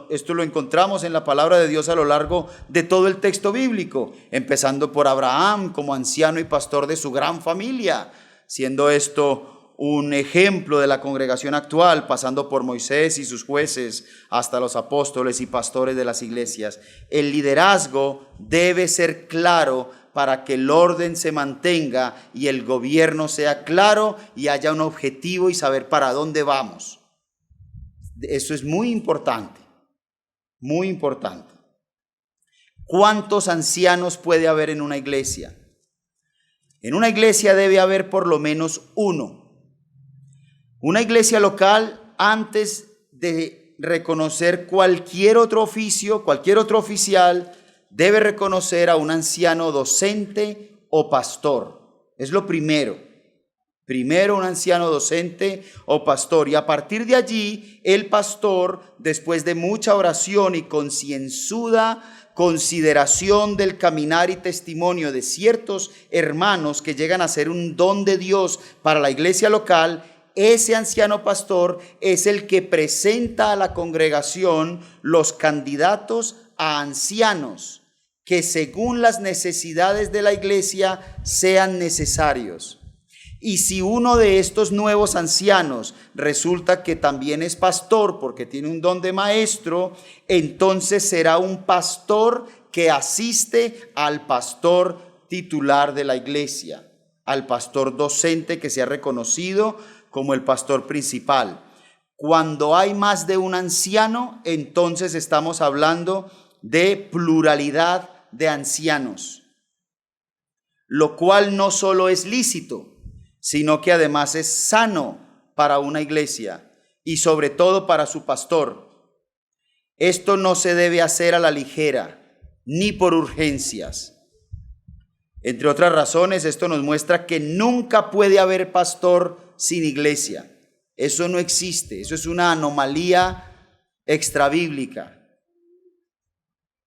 Esto lo encontramos en la palabra de Dios a lo largo de todo el texto bíblico, empezando por Abraham como anciano y pastor de su gran familia, siendo esto un ejemplo de la congregación actual, pasando por Moisés y sus jueces hasta los apóstoles y pastores de las iglesias. El liderazgo debe ser claro para que el orden se mantenga y el gobierno sea claro y haya un objetivo y saber para dónde vamos. Eso es muy importante, muy importante. ¿Cuántos ancianos puede haber en una iglesia? En una iglesia debe haber por lo menos uno. Una iglesia local, antes de reconocer cualquier otro oficio, cualquier otro oficial, debe reconocer a un anciano docente o pastor. Es lo primero. Primero un anciano docente o pastor. Y a partir de allí, el pastor, después de mucha oración y concienzuda consideración del caminar y testimonio de ciertos hermanos que llegan a ser un don de Dios para la iglesia local, ese anciano pastor es el que presenta a la congregación los candidatos a ancianos que según las necesidades de la iglesia sean necesarios. Y si uno de estos nuevos ancianos resulta que también es pastor porque tiene un don de maestro, entonces será un pastor que asiste al pastor titular de la iglesia, al pastor docente que sea reconocido como el pastor principal. Cuando hay más de un anciano, entonces estamos hablando de pluralidad de ancianos, lo cual no solo es lícito, sino que además es sano para una iglesia y sobre todo para su pastor. Esto no se debe hacer a la ligera, ni por urgencias. Entre otras razones, esto nos muestra que nunca puede haber pastor sin iglesia. Eso no existe, eso es una anomalía extrabíblica.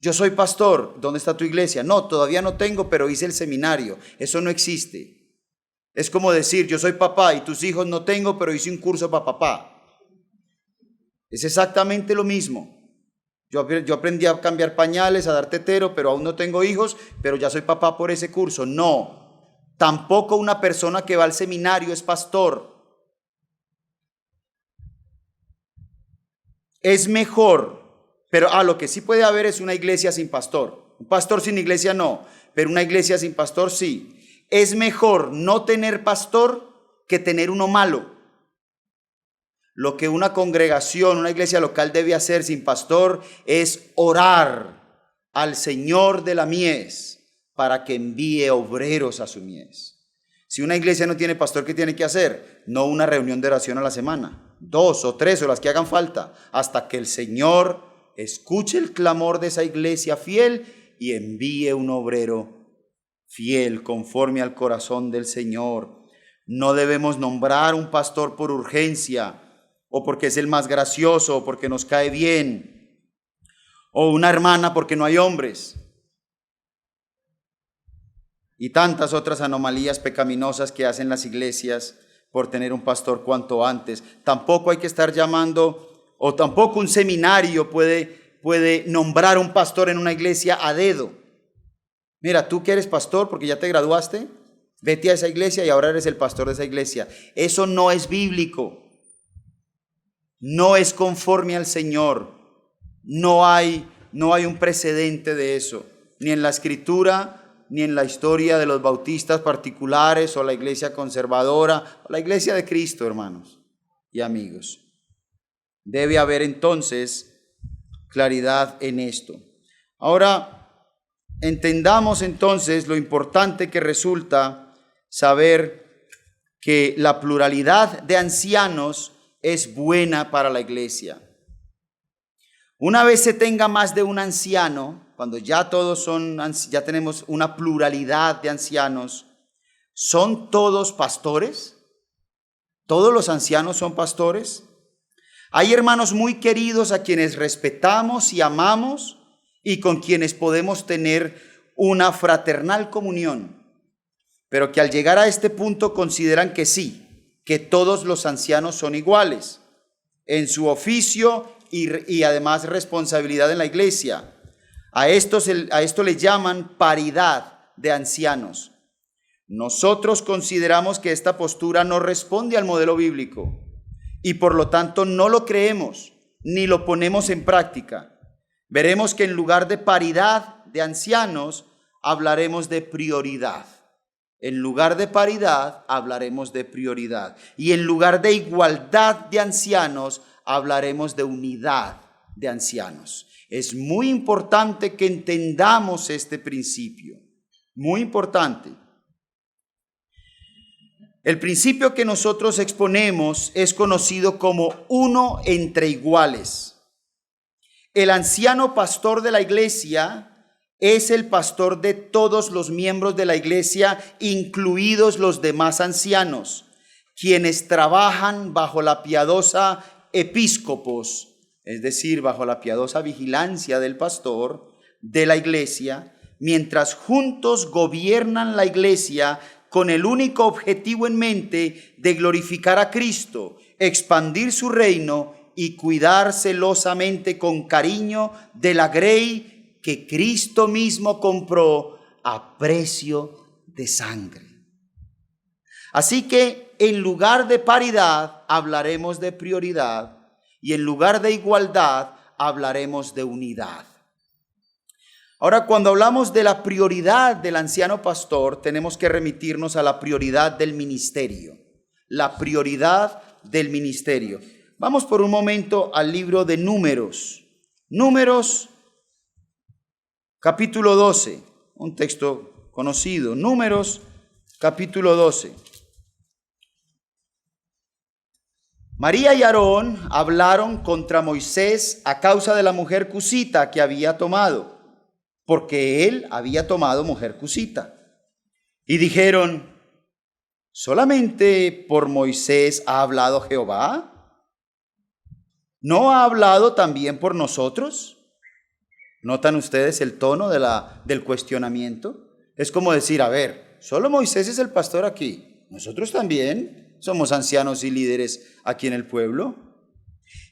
Yo soy pastor, ¿dónde está tu iglesia? No, todavía no tengo, pero hice el seminario. Eso no existe. Es como decir, yo soy papá y tus hijos no tengo, pero hice un curso para papá. Es exactamente lo mismo. Yo aprendí a cambiar pañales, a dar tetero, pero aún no tengo hijos, pero ya soy papá por ese curso. No, tampoco una persona que va al seminario es pastor. Es mejor, pero lo que sí puede haber es una iglesia sin pastor. Un pastor sin iglesia no, pero una iglesia sin pastor sí. Es mejor no tener pastor que tener uno malo. Lo que una congregación, una iglesia local debe hacer sin pastor es orar al Señor de la mies para que envíe obreros a su mies. Si una iglesia no tiene pastor, ¿qué tiene que hacer? No una reunión de oración a la semana, 2 o 3 o las que hagan falta, hasta que el Señor escuche el clamor de esa iglesia fiel y envíe un obrero fiel, conforme al corazón del Señor. No debemos nombrar un pastor por urgencia, o porque es el más gracioso, o porque nos cae bien, o una hermana porque no hay hombres, y tantas otras anomalías pecaminosas que hacen las iglesias por tener un pastor cuanto antes. Tampoco hay que estar llamando, o tampoco un seminario puede nombrar un pastor en una iglesia a dedo. Mira, tú que eres pastor porque ya te graduaste, vete a esa iglesia y ahora eres el pastor de esa iglesia. Eso no es bíblico. No es conforme al Señor. No hay un precedente de eso, ni en la Escritura, ni en la historia de los bautistas particulares o la iglesia conservadora, o la iglesia de Cristo, hermanos y amigos. Debe haber entonces claridad en esto. Ahora, entendamos entonces lo importante que resulta saber que la pluralidad de ancianos es buena para la iglesia. Una vez se tenga más de un anciano, cuando ya ya tenemos una pluralidad de ancianos, ¿son todos pastores? ¿Todos los ancianos son pastores? Hay hermanos muy queridos a quienes respetamos y amamos y con quienes podemos tener una fraternal comunión, pero que al llegar a este punto consideran que sí, que todos los ancianos son iguales en su oficio y además responsabilidad en la iglesia. A esto le llaman paridad de ancianos. Nosotros consideramos que esta postura no responde al modelo bíblico y por lo tanto no lo creemos ni lo ponemos en práctica. Veremos que en lugar de paridad de ancianos, hablaremos de prioridad. En lugar de paridad, hablaremos de prioridad. Y en lugar de igualdad de ancianos, hablaremos de unidad de ancianos. Es muy importante que entendamos este principio. Muy importante. El principio que nosotros exponemos es conocido como uno entre iguales. El anciano pastor de la iglesia es el pastor de todos los miembros de la iglesia, incluidos los demás ancianos, quienes trabajan bajo la piadosa episcopos, es decir, bajo la piadosa vigilancia del pastor de la iglesia, mientras juntos gobiernan la iglesia con el único objetivo en mente de glorificar a Cristo, expandir su reino y cuidar celosamente con cariño de la grey que Cristo mismo compró a precio de sangre. Así que en lugar de paridad hablaremos de prioridad y en lugar de igualdad hablaremos de unidad. Ahora, cuando hablamos de la prioridad del anciano pastor, tenemos que remitirnos a la prioridad del ministerio. La prioridad del ministerio. Vamos por un momento al libro de Números. Números, capítulo 12, un texto conocido. Números, capítulo 12. María y Aarón hablaron contra Moisés a causa de la mujer cusita que había tomado, porque él había tomado mujer cusita. Y dijeron: ¿solamente por Moisés ha hablado Jehová? ¿No ha hablado también por nosotros? ¿Notan ustedes el tono del cuestionamiento? Es como decir, a ver, solo Moisés es el pastor aquí, nosotros también somos ancianos y líderes aquí en el pueblo.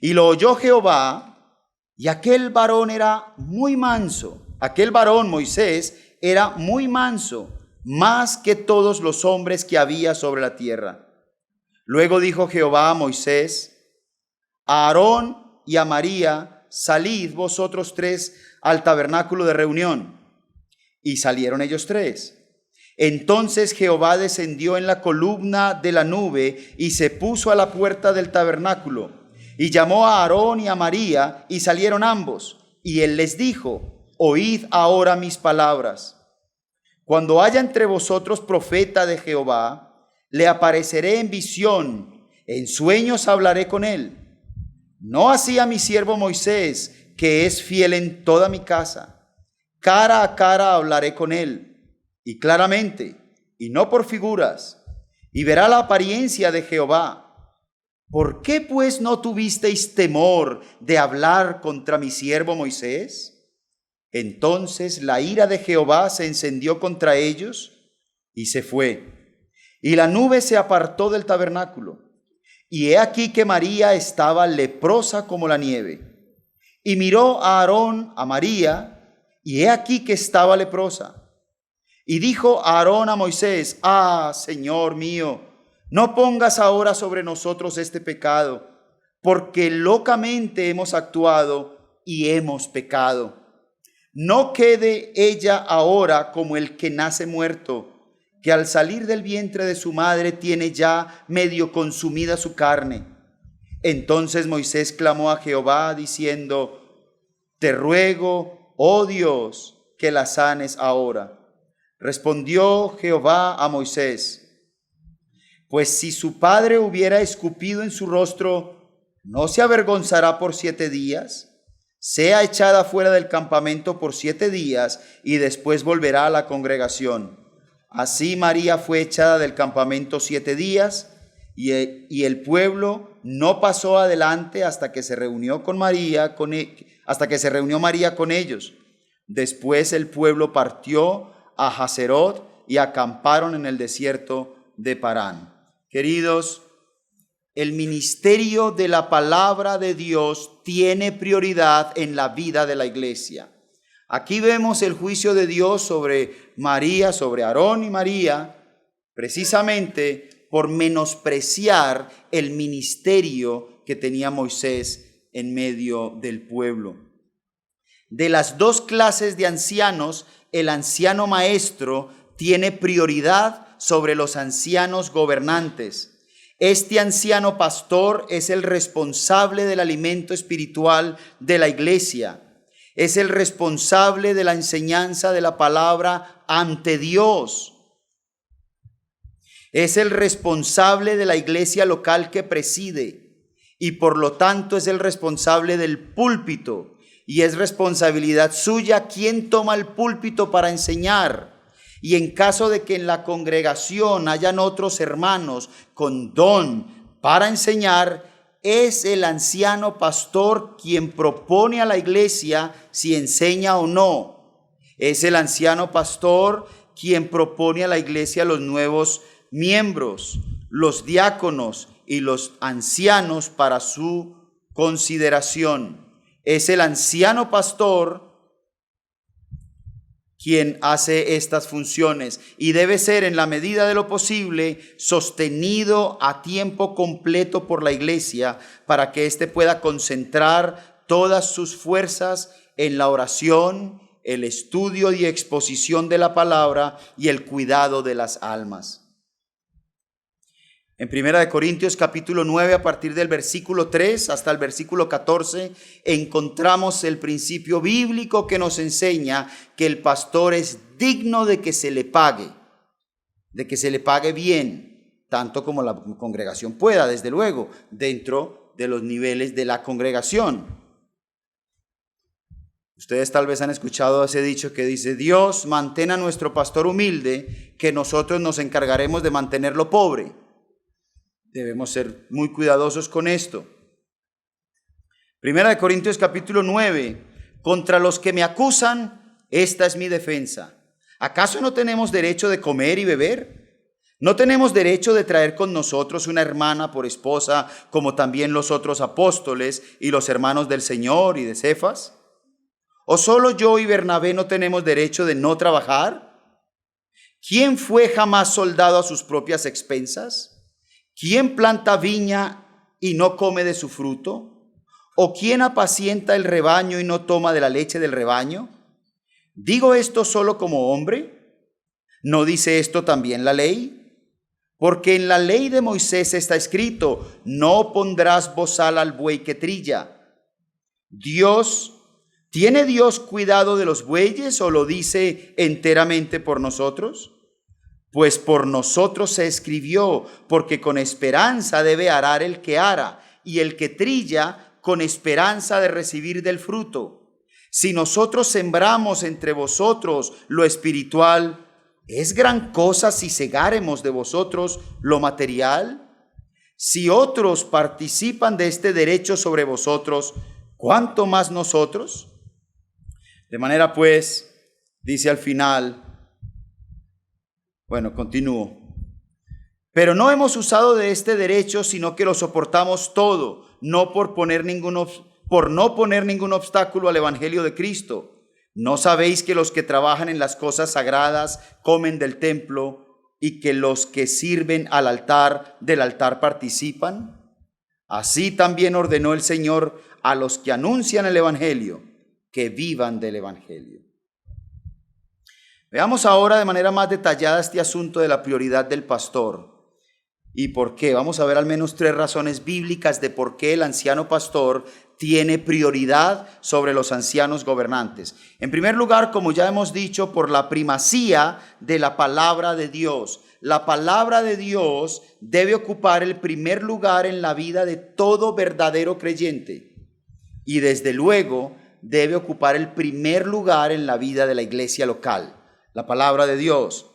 Y lo oyó Jehová, y aquel varón era muy manso. Aquel varón, Moisés, era muy manso, más que todos los hombres que había sobre la tierra. Luego dijo Jehová a Moisés: a Aarón y a María, salid vosotros tres al tabernáculo de reunión. Y salieron ellos tres. Entonces Jehová descendió en la columna de la nube y se puso a la puerta del tabernáculo. Y llamó a Aarón y a María, y salieron ambos. Y él les dijo: oíd ahora mis palabras. Cuando haya entre vosotros profeta de Jehová, le apareceré en visión, en sueños hablaré con él. No así a mi siervo Moisés, que es fiel en toda mi casa. Cara a cara hablaré con él, y claramente, y no por figuras, y verá la apariencia de Jehová. ¿Por qué pues no tuvisteis temor de hablar contra mi siervo Moisés? Entonces la ira de Jehová se encendió contra ellos y se fue. Y la nube se apartó del tabernáculo. Y he aquí que María estaba leprosa como la nieve. Y miró a Aarón, a María, y he aquí que estaba leprosa. Y dijo a Aarón a Moisés: ah, Señor mío, no pongas ahora sobre nosotros este pecado, porque locamente hemos actuado y hemos pecado. No quede ella ahora como el que nace muerto, que al salir del vientre de su madre tiene ya medio consumida su carne. Entonces Moisés clamó a Jehová diciendo: te ruego, oh Dios, que la sanes ahora. Respondió Jehová a Moisés: pues si su padre hubiera escupido en su rostro, ¿no se avergonzará por 7 días? Sea echada fuera del campamento por 7 días y después volverá a la congregación. Así María fue echada del campamento 7 días y el pueblo no pasó adelante hasta que se reunió María con ellos. Después el pueblo partió a Haserot y acamparon en el desierto de Parán. Queridos, el ministerio de la palabra de Dios tiene prioridad en la vida de la iglesia. Aquí vemos el juicio de Dios sobre María, sobre Aarón y María, precisamente por menospreciar el ministerio que tenía Moisés en medio del pueblo. De las 2 clases de ancianos, el anciano maestro tiene prioridad sobre los ancianos gobernantes. Este anciano pastor es el responsable del alimento espiritual de la iglesia. Es el responsable de la enseñanza de la palabra ante Dios. Es el responsable de la iglesia local que preside y por lo tanto es el responsable del púlpito. Y es responsabilidad suya quien toma el púlpito para enseñar. Y en caso de que en la congregación hayan otros hermanos con don para enseñar, es el anciano pastor quien propone a la iglesia si enseña o no. Es el anciano pastor quien propone a la iglesia los nuevos miembros, los diáconos y los ancianos para su consideración. Es el anciano pastor quien hace estas funciones y debe ser en la medida de lo posible sostenido a tiempo completo por la iglesia para que éste pueda concentrar todas sus fuerzas en la oración, el estudio y exposición de la palabra y el cuidado de las almas. En 1 Corintios capítulo 9, a partir del versículo 3 hasta el versículo 14, encontramos el principio bíblico que nos enseña que el pastor es digno de que se le pague bien, tanto como la congregación pueda, desde luego, dentro de los niveles de la congregación. Ustedes tal vez han escuchado ese dicho que dice: Dios, mantén a nuestro pastor humilde, que nosotros nos encargaremos de mantenerlo pobre. Debemos ser muy cuidadosos con esto. 1 Corintios capítulo 9, contra los que me acusan, esta es mi defensa. ¿Acaso no tenemos derecho de comer y beber? ¿No tenemos derecho de traer con nosotros una hermana por esposa, como también los otros apóstoles y los hermanos del Señor y de Cefas? ¿O solo yo y Bernabé no tenemos derecho de no trabajar? ¿Quién fue jamás soldado a sus propias expensas? ¿Quién planta viña y no come de su fruto? ¿O quién apacienta el rebaño y no toma de la leche del rebaño? ¿Digo esto solo como hombre? ¿No dice esto también la ley? Porque en la ley de Moisés está escrito: no pondrás bozal al buey que trilla. ¿Tiene Dios cuidado de los bueyes o lo dice enteramente por nosotros? Pues por nosotros se escribió, porque con esperanza debe arar el que ara, y el que trilla con esperanza de recibir del fruto. Si nosotros sembramos entre vosotros lo espiritual, ¿es gran cosa si segáremos de vosotros lo material? Si otros participan de este derecho sobre vosotros, ¿cuánto más nosotros? De manera pues, dice al final, continúo. Pero no hemos usado de este derecho, sino que lo soportamos todo, por no poner ningún obstáculo al evangelio de Cristo. ¿No sabéis que los que trabajan en las cosas sagradas comen del templo y que los que sirven del altar participan? Así también ordenó el Señor a los que anuncian el evangelio, que vivan del evangelio. Veamos ahora de manera más detallada este asunto de la prioridad del pastor y por qué. Vamos a ver al menos 3 razones bíblicas de por qué el anciano pastor tiene prioridad sobre los ancianos gobernantes. En primer lugar, como ya hemos dicho, por la primacía de la palabra de Dios. La palabra de Dios debe ocupar el primer lugar en la vida de todo verdadero creyente y desde luego debe ocupar el primer lugar en la vida de la iglesia local. La palabra de Dios.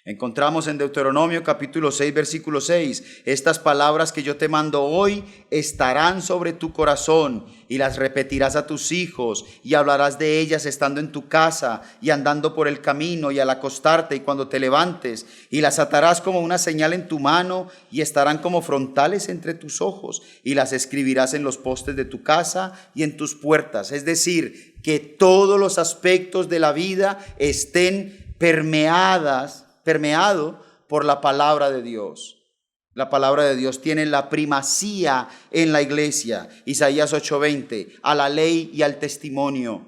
Encontramos en Deuteronomio capítulo 6, versículo 6, estas palabras que yo te mando hoy estarán sobre tu corazón y las repetirás a tus hijos y hablarás de ellas estando en tu casa y andando por el camino y al acostarte y cuando te levantes, y las atarás como una señal en tu mano y estarán como frontales entre tus ojos y las escribirás en los postes de tu casa y en tus puertas. Es decir, que todos los aspectos de la vida estén permeado por la palabra de Dios. La palabra de Dios tiene la primacía en la iglesia. Isaías 8:20, a la ley y al testimonio.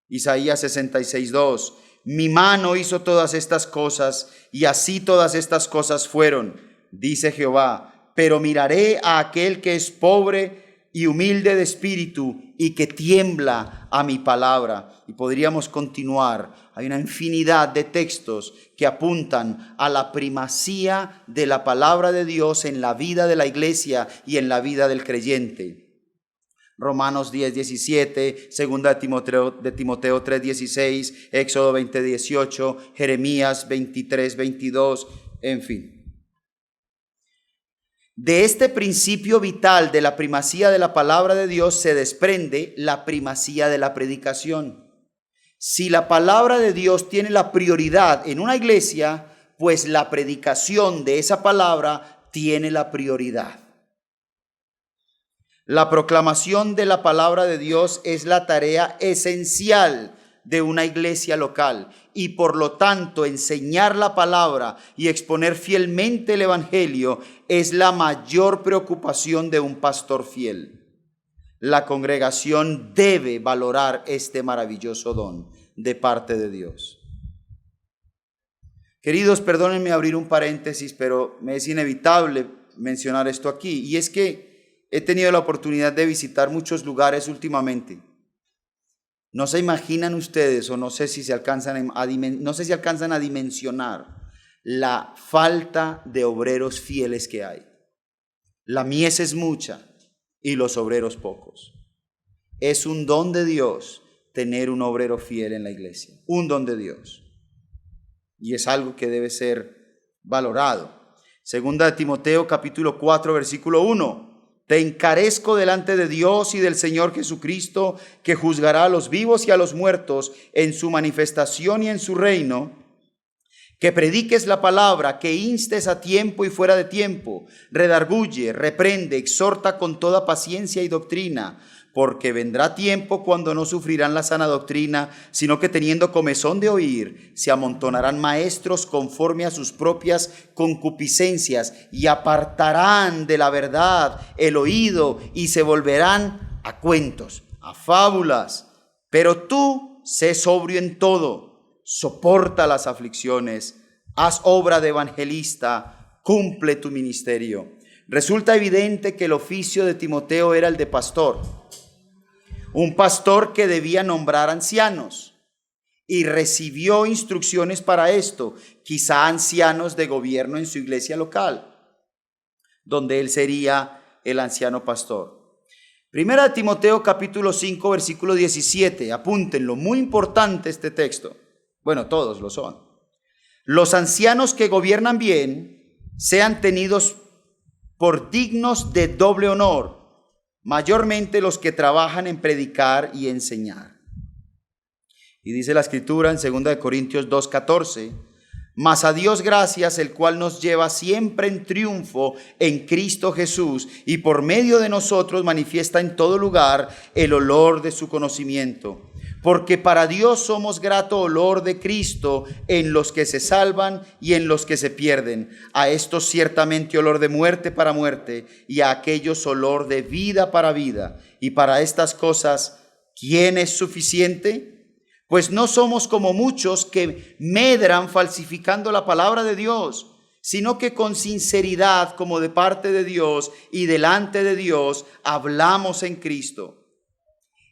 Isaías 66:2, mi mano hizo todas estas cosas y así todas estas cosas fueron, dice Jehová, pero miraré a aquel que es pobre y humilde de espíritu y que tiembla a mi palabra. Y podríamos continuar. Hay una infinidad de textos que apuntan a la primacía de la palabra de Dios en la vida de la iglesia y en la vida del creyente. Romanos 10:17, 2 de Timoteo 3:16, Éxodo 20:18, Jeremías 23:22, en fin. De este principio vital de la primacía de la palabra de Dios se desprende la primacía de la predicación. Si la palabra de Dios tiene la prioridad en una iglesia, pues la predicación de esa palabra tiene la prioridad. La proclamación de la palabra de Dios es la tarea esencial de una iglesia local y por lo tanto enseñar la palabra y exponer fielmente el evangelio es la mayor preocupación de un pastor fiel. La congregación debe valorar este maravilloso don de parte de Dios. Queridos, perdónenme abrir un paréntesis, pero me es inevitable mencionar esto aquí, y es que he tenido la oportunidad de visitar muchos lugares últimamente. No se imaginan ustedes, o no sé si alcanzan a dimensionar la falta de obreros fieles que hay. La mies es mucha y los obreros pocos. Es un don de Dios tener un obrero fiel en la iglesia, un don de Dios. Y es algo que debe ser valorado. Segunda de Timoteo capítulo 4 versículo 1. Te encarezco delante de Dios y del Señor Jesucristo, que juzgará a los vivos y a los muertos en su manifestación y en su reino, que prediques la palabra, que instes a tiempo y fuera de tiempo, redarguye, reprende, exhorta con toda paciencia y doctrina, porque vendrá tiempo cuando no sufrirán la sana doctrina, sino que teniendo comezón de oír, se amontonarán maestros conforme a sus propias concupiscencias y apartarán de la verdad el oído y se volverán a cuentos, a fábulas. Pero tú sé sobrio en todo, soporta las aflicciones, haz obra de evangelista, cumple tu ministerio. Resulta evidente que el oficio de Timoteo era el de pastor. Un pastor que debía nombrar ancianos y recibió instrucciones para esto, quizá ancianos de gobierno en su iglesia local, donde él sería el anciano pastor. Primera de Timoteo capítulo 5 versículo 17, apúntenlo, muy importante este texto. Bueno, todos lo son. Los ancianos que gobiernan bien sean tenidos por dignos de doble honor, mayormente los que trabajan en predicar y enseñar. Y dice la Escritura en 2 Corintios 2:14, mas a Dios gracias, el cual nos lleva siempre en triunfo en Cristo Jesús, y por medio de nosotros manifiesta en todo lugar el olor de su conocimiento. Porque para Dios somos grato olor de Cristo en los que se salvan y en los que se pierden. A estos ciertamente olor de muerte para muerte, y a aquellos olor de vida para vida. Y para estas cosas, ¿quién es suficiente? Pues no somos como muchos que medran falsificando la palabra de Dios, sino que con sinceridad, como de parte de Dios y delante de Dios, hablamos en Cristo.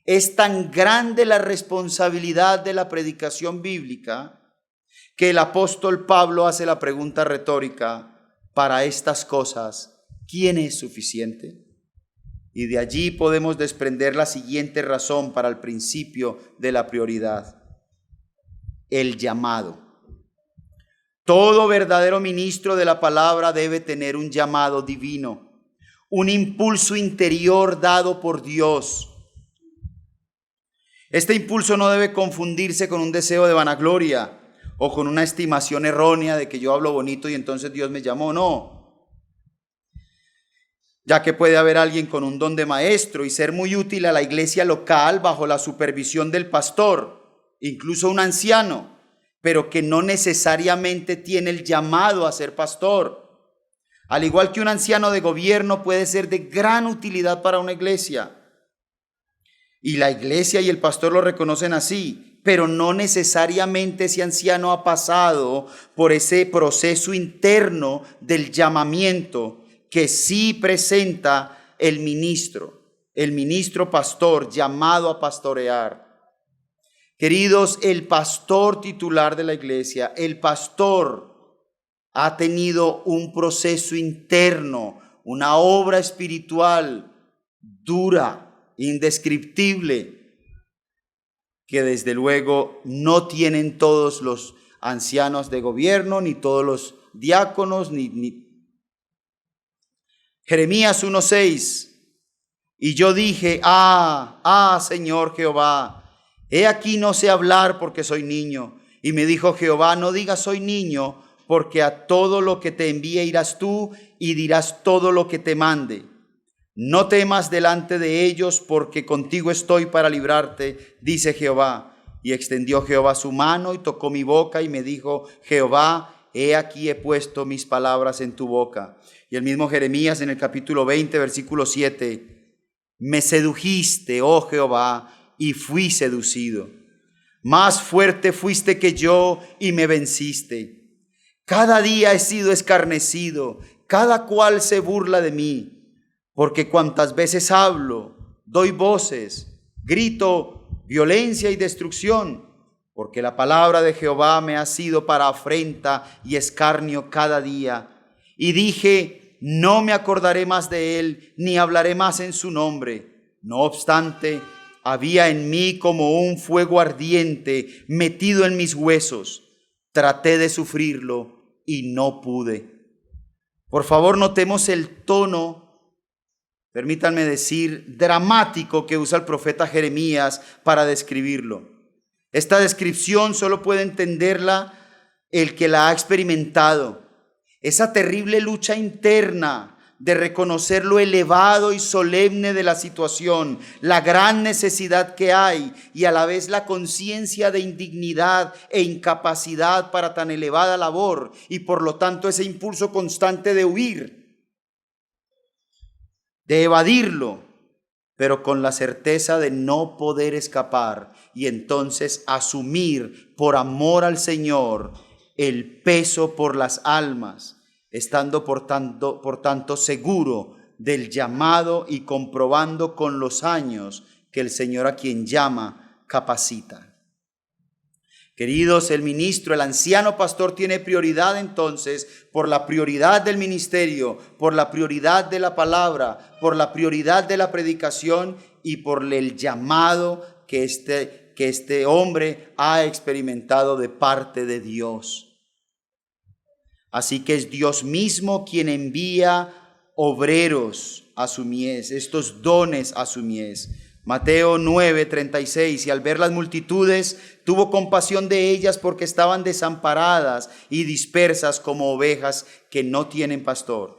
Es tan grande la responsabilidad de la predicación bíblica que el apóstol Pablo hace la pregunta retórica: para estas cosas, ¿quién es suficiente? Y de allí podemos desprender la siguiente razón para el principio de la prioridad: el llamado. Todo verdadero ministro de la palabra debe tener un llamado divino, un impulso interior dado por Dios. Este impulso no debe confundirse con un deseo de vanagloria o con una estimación errónea de que yo hablo bonito y entonces Dios me llamó. No, ya que puede haber alguien con un don de maestro y ser muy útil a la iglesia local bajo la supervisión del pastor, incluso un anciano, pero que no necesariamente tiene el llamado a ser pastor. Al igual que un anciano de gobierno puede ser de gran utilidad para una iglesia, y la iglesia y el pastor lo reconocen así, pero no necesariamente ese anciano ha pasado por ese proceso interno del llamamiento que sí presenta el ministro pastor llamado a pastorear. Queridos, el pastor titular de la iglesia, el pastor ha tenido un proceso interno, una obra espiritual dura, indescriptible, que desde luego no tienen todos los ancianos de gobierno, ni todos los diáconos, ni. Jeremías 1:6, y yo dije, Señor Jehová, he aquí no sé hablar porque soy niño. Y me dijo Jehová, no digas soy niño, porque a todo lo que te envíe irás tú y dirás todo lo que te mande. No temas delante de ellos, porque contigo estoy para librarte, dice Jehová. Y extendió Jehová su mano y tocó mi boca y me dijo: Jehová, he aquí he puesto mis palabras en tu boca. Y el mismo Jeremías en el capítulo 20, versículo 7: me sedujiste, oh Jehová, y fui seducido. Más fuerte fuiste que yo y me venciste. Cada día he sido escarnecido, cada cual se burla de mí, porque cuantas veces hablo, doy voces, grito violencia y destrucción, porque la palabra de Jehová me ha sido para afrenta y escarnio cada día. Y dije: no me acordaré más de él, ni hablaré más en su nombre. No obstante, había en mí como un fuego ardiente metido en mis huesos. Traté de sufrirlo y no pude. Por favor, notemos el tono, permítanme decir, dramático que usa el profeta Jeremías para describirlo. Esta descripción solo puede entenderla el que la ha experimentado. Esa terrible lucha interna de reconocer lo elevado y solemne de la situación, la gran necesidad que hay y a la vez la conciencia de indignidad e incapacidad para tan elevada labor y por lo tanto ese impulso constante de huir, de evadirlo, pero con la certeza de no poder escapar y entonces asumir por amor al Señor el peso por las almas, estando por tanto seguro del llamado y comprobando con los años que el Señor a quien llama capacita. Queridos, el ministro, el anciano pastor tiene prioridad entonces por la prioridad del ministerio, por la prioridad de la palabra, por la prioridad de la predicación y por el llamado que este hombre ha experimentado de parte de Dios. Así que es Dios mismo quien envía obreros a su mies, estos dones a su mies. Mateo 9:36: y al ver las multitudes, tuvo compasión de ellas porque estaban desamparadas y dispersas como ovejas que no tienen pastor.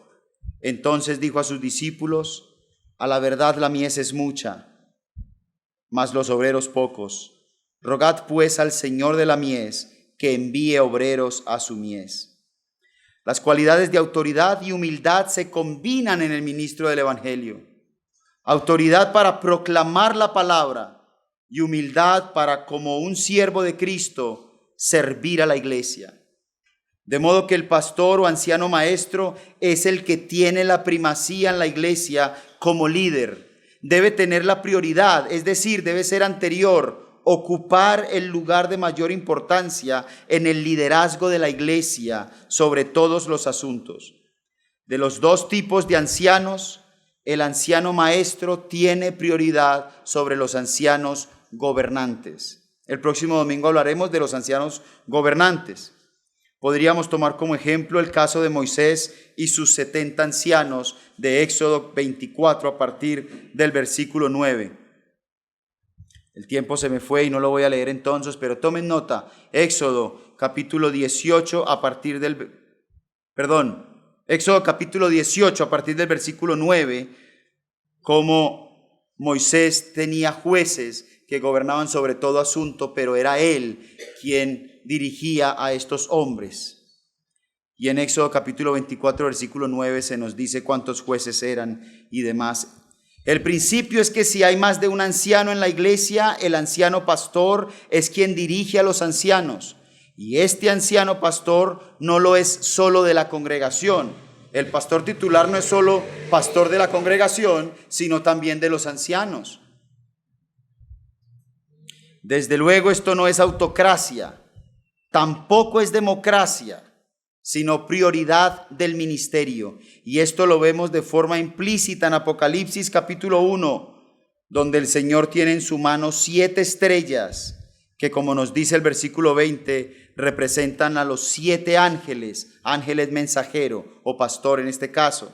Entonces dijo a sus discípulos: a la verdad la mies es mucha, mas los obreros pocos. Rogad pues al Señor de la mies que envíe obreros a su mies. Las cualidades de autoridad y humildad se combinan en el ministro del Evangelio. Autoridad para proclamar la palabra y humildad para, como un siervo de Cristo, servir a la iglesia. De modo que el pastor o anciano maestro es el que tiene la primacía en la iglesia como líder. Debe tener la prioridad, es decir, debe ser anterior, ocupar el lugar de mayor importancia en el liderazgo de la iglesia sobre todos los asuntos. De los dos tipos de ancianos, el anciano maestro tiene prioridad sobre los ancianos gobernantes. El próximo domingo hablaremos de los ancianos gobernantes. Podríamos tomar como ejemplo el caso de Moisés y sus 70 ancianos de Éxodo 24 a partir del versículo 9. El tiempo se me fue y no lo voy a leer entonces, pero tomen nota. Éxodo capítulo 18 a partir del... Éxodo capítulo 18 a partir del versículo 9, como Moisés tenía jueces que gobernaban sobre todo asunto, pero era él quien dirigía a estos hombres. Y en Éxodo capítulo 24, versículo 9 se nos dice cuántos jueces eran y demás. El principio es que si hay más de un anciano en la iglesia, el anciano pastor es quien dirige a los ancianos. Y este anciano pastor no lo es solo de la congregación. El pastor titular no es solo pastor de la congregación, sino también de los ancianos. Desde luego esto no es autocracia, tampoco es democracia, sino prioridad del ministerio. Y esto lo vemos de forma implícita en Apocalipsis capítulo 1, donde el Señor tiene en su mano 7 estrellas, que como nos dice el versículo 20, representan a los 7 ángeles, ángeles mensajero o pastor en este caso.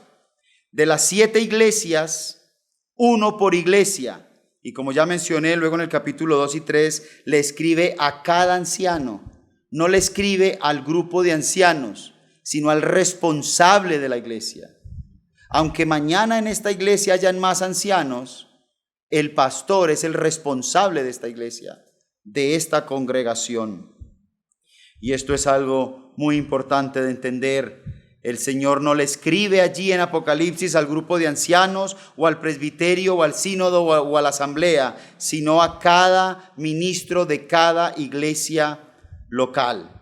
De las 7 iglesias, 1 por iglesia. Y como ya mencioné, luego en el capítulo 2 y 3, le escribe a cada anciano. No le escribe al grupo de ancianos, sino al responsable de la iglesia. Aunque mañana en esta iglesia hayan más ancianos, el pastor es el responsable de esta iglesia. de esta congregación. Y esto es algo muy importante de entender. El Señor no le escribe allí en Apocalipsis al grupo de ancianos o al presbiterio o al sínodo o a la asamblea, sino a cada ministro de cada iglesia local.